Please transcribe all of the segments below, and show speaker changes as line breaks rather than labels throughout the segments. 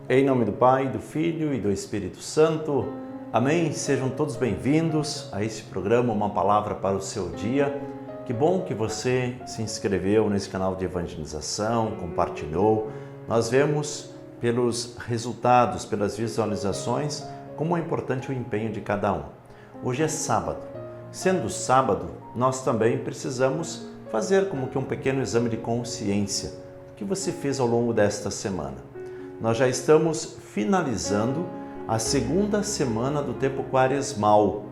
Em nome do Pai, do Filho e do Espírito Santo. Amém. Sejam todos bem-vindos a este programa, Uma Palavra para o Seu Dia. Que bom que você se inscreveu nesse canal de evangelização, compartilhou. Nós vemos pelos resultados, pelas visualizações, como é importante o empenho de cada um. Hoje é sábado. Sendo sábado, nós também precisamos fazer como que um pequeno exame de consciência. O que você fez ao longo desta semana? Nós já estamos finalizando a segunda semana do tempo quaresmal.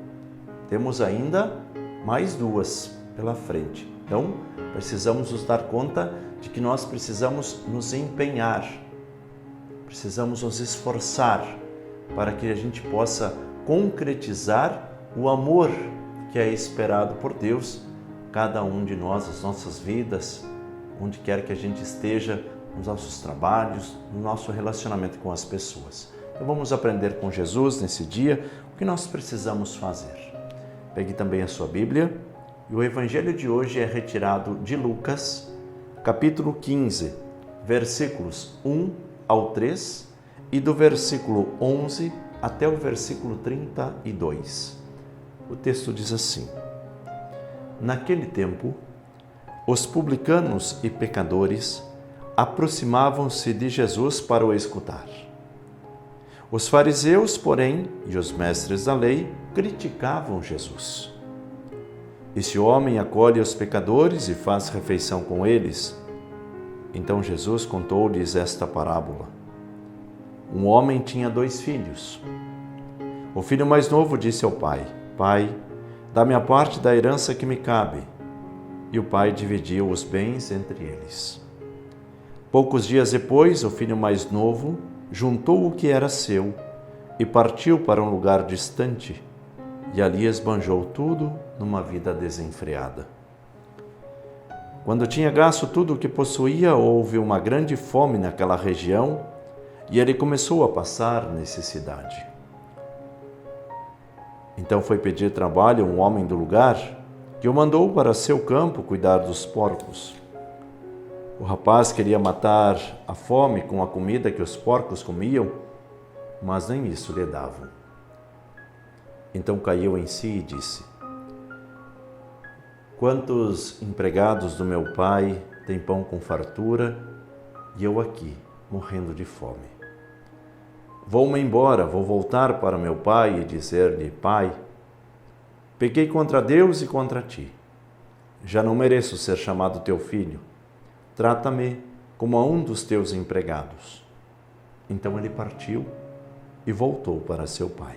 Temos ainda mais 2 pela frente. Então, precisamos nos dar conta de que nós precisamos nos empenhar, precisamos nos esforçar para que a gente possa concretizar o amor que é esperado por Deus, cada um de nós, as nossas vidas, onde quer que a gente esteja, nos nossos trabalhos, no nosso relacionamento com as pessoas. Então vamos aprender com Jesus nesse dia o que nós precisamos fazer. Pegue também a sua Bíblia e o Evangelho de hoje é retirado de Lucas, capítulo 15, versículos 1 ao 3 e do versículo 11 até o versículo 32. O texto diz assim: Naquele tempo, os publicanos e pecadores aproximavam-se de Jesus para o escutar. Os fariseus, porém, e os mestres da lei criticavam Jesus. Esse homem acolhe os pecadores e faz refeição com eles. Então Jesus contou-lhes esta parábola. Um homem tinha 2 filhos. O filho mais novo disse ao pai: Pai, dá-me a parte da herança que me cabe. E o pai dividiu os bens entre eles. Poucos dias depois, o filho mais novo juntou o que era seu e partiu para um lugar distante, e ali esbanjou tudo numa vida desenfreada. Quando tinha gasto tudo o que possuía, houve uma grande fome naquela região e ele começou a passar necessidade. Então foi pedir trabalho a um homem do lugar, que o mandou para seu campo cuidar dos porcos. O rapaz queria matar a fome com a comida que os porcos comiam, mas nem isso lhe davam. Então caiu em si e disse: Quantos empregados do meu pai têm pão com fartura e eu aqui, morrendo de fome? Vou-me embora, vou voltar para meu pai e dizer-lhe: Pai, pequei contra Deus e contra ti. Já não mereço ser chamado teu filho. Trata-me como a um dos teus empregados. Então ele partiu e voltou para seu pai.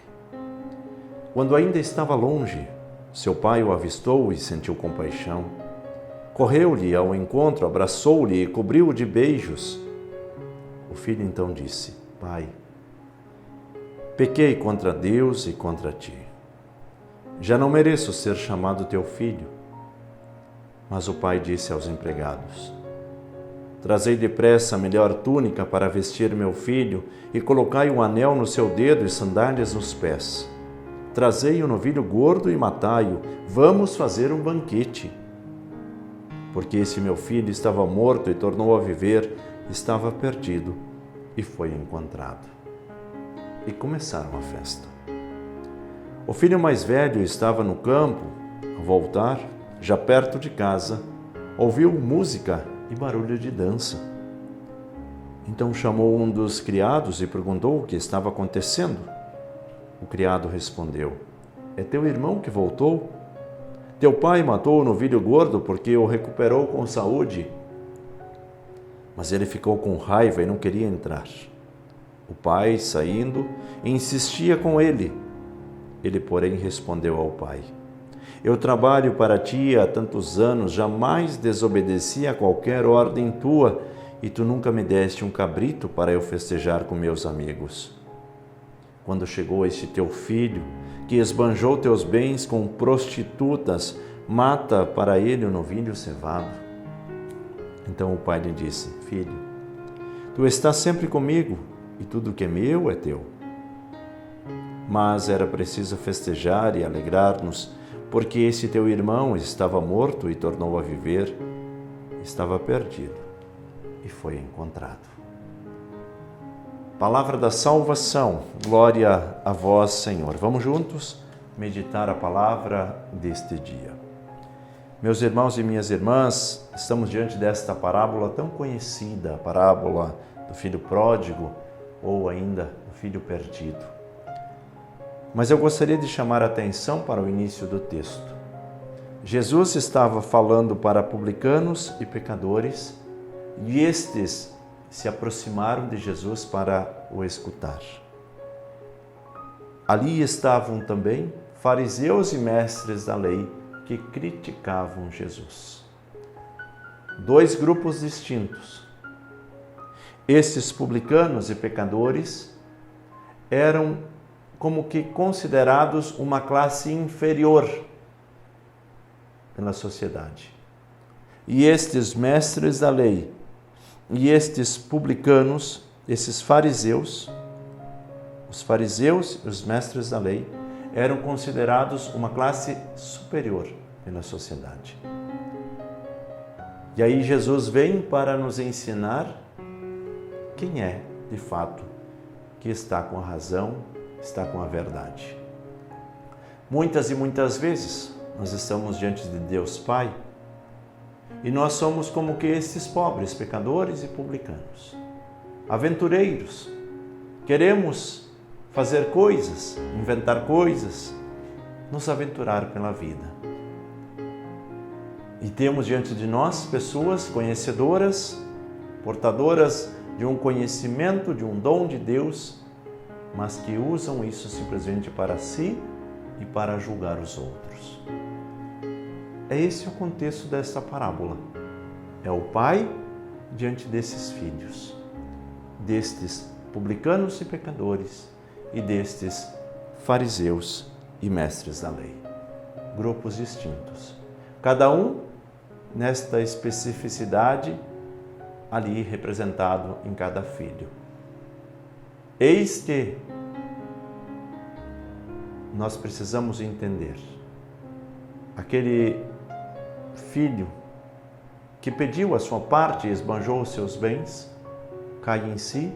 Quando ainda estava longe, seu pai o avistou e sentiu compaixão. Correu-lhe ao encontro, abraçou-lhe e cobriu-o de beijos. O filho então disse: Pai, pequei contra Deus e contra ti. Já não mereço ser chamado teu filho. Mas o pai disse aos empregados: Trazei depressa a melhor túnica para vestir meu filho e colocai um anel no seu dedo e sandálias nos pés. Trazei um novilho gordo e matai-o. Vamos fazer um banquete. Porque esse meu filho estava morto e tornou a viver, estava perdido e foi encontrado. E começaram a festa. O filho mais velho estava no campo. Ao voltar, já perto de casa, ouviu música e barulho de dança. Então chamou um dos criados e perguntou o que estava acontecendo. O criado respondeu: É teu irmão que voltou? Teu pai matou o novilho gordo porque o recuperou com saúde. Mas ele ficou com raiva e não queria entrar. O pai, saindo, insistia com ele. Ele, porém, respondeu ao pai: Eu trabalho para ti há tantos anos, jamais desobedeci a qualquer ordem tua, e tu nunca me deste um cabrito para eu festejar com meus amigos. Quando chegou este teu filho, que esbanjou teus bens com prostitutas, mata para ele o novilho cevado. Então o pai lhe disse: Filho, tu estás sempre comigo, e tudo que é meu é teu. Mas era preciso festejar e alegrar-nos, porque esse teu irmão estava morto e tornou a viver, estava perdido e foi encontrado. Palavra da salvação, glória a vós, Senhor. Vamos juntos meditar a palavra deste dia. Meus irmãos e minhas irmãs, estamos diante desta parábola tão conhecida, a parábola do filho pródigo ou ainda do filho perdido. Mas eu gostaria de chamar a atenção para o início do texto. Jesus estava falando para publicanos e pecadores e estes se aproximaram de Jesus para o escutar. Ali estavam também fariseus e mestres da lei que criticavam Jesus. Dois grupos distintos. Estes publicanos e pecadores eram como que considerados uma classe inferior pela sociedade. E estes mestres da lei e estes publicanos, esses fariseus, os fariseus e os mestres da lei, eram considerados uma classe superior pela sociedade. E aí Jesus vem para nos ensinar quem é, de fato, que está com a razão, está com a verdade. Muitas e muitas vezes nós estamos diante de Deus Pai e nós somos como que esses pobres pecadores e publicanos, aventureiros. Queremos fazer coisas, inventar coisas, nos aventurar pela vida. E temos diante de nós pessoas conhecedoras, portadoras de um conhecimento, de um dom de Deus, mas que usam isso simplesmente para si e para julgar os outros. É esse o contexto desta parábola. É o pai diante desses filhos, destes publicanos e pecadores e destes fariseus e mestres da lei. Grupos distintos. Cada um nesta especificidade ali representado em cada filho. Eis que nós precisamos entender aquele filho que pediu a sua parte e esbanjou os seus bens, cai em si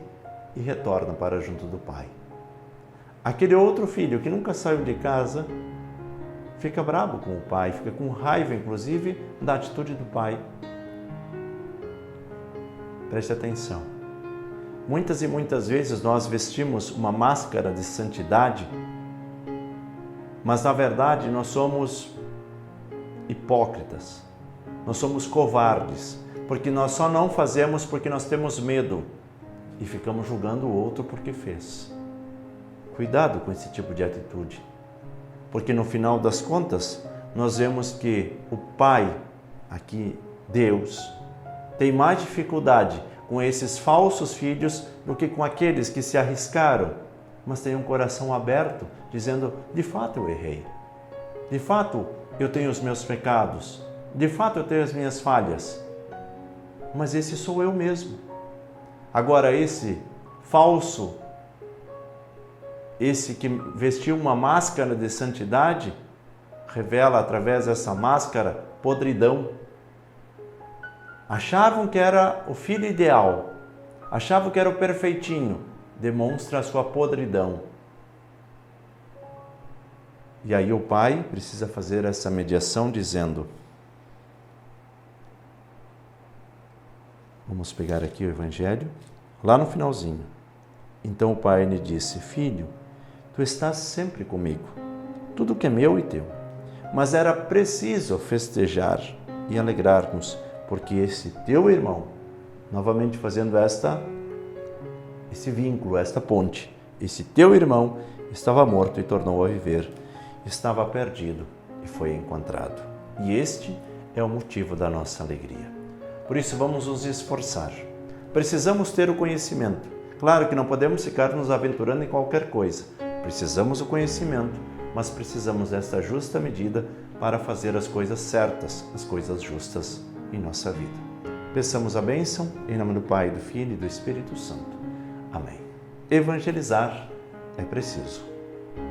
e retorna para junto do pai. Aquele outro filho que nunca saiu de casa fica bravo com o pai, fica com raiva, inclusive, da atitude do pai. Preste atenção. Muitas e muitas vezes nós vestimos uma máscara de santidade, mas na verdade nós somos hipócritas, nós somos covardes, porque nós só não fazemos porque nós temos medo e ficamos julgando o outro porque fez. Cuidado com esse tipo de atitude, porque no final das contas nós vemos que o Pai, aqui Deus, tem mais dificuldade com esses falsos filhos do que com aqueles que se arriscaram, mas têm um coração aberto, dizendo, de fato eu errei, de fato eu tenho os meus pecados, de fato eu tenho as minhas falhas, mas esse sou eu mesmo. Agora esse falso, esse que vestiu uma máscara de santidade, revela através dessa máscara podridão. Achavam que era o filho ideal, achavam que era o perfeitinho, demonstra a sua podridão. E aí o pai precisa fazer essa mediação dizendo, vamos pegar aqui o evangelho, lá no finalzinho. Então o pai lhe disse, filho, tu estás sempre comigo, tudo que é meu e teu. Mas era preciso festejar e alegrar-nos, porque esse teu irmão, novamente fazendo esse vínculo, esta ponte, esse teu irmão estava morto e tornou a viver, estava perdido e foi encontrado. E este é o motivo da nossa alegria. Por isso vamos nos esforçar. Precisamos ter o conhecimento. Claro que não podemos ficar nos aventurando em qualquer coisa. Precisamos do conhecimento, mas precisamos desta justa medida para fazer as coisas certas, as coisas justas em nossa vida. Peçamos a bênção em nome do Pai, do Filho e do Espírito Santo. Amém. Evangelizar é preciso.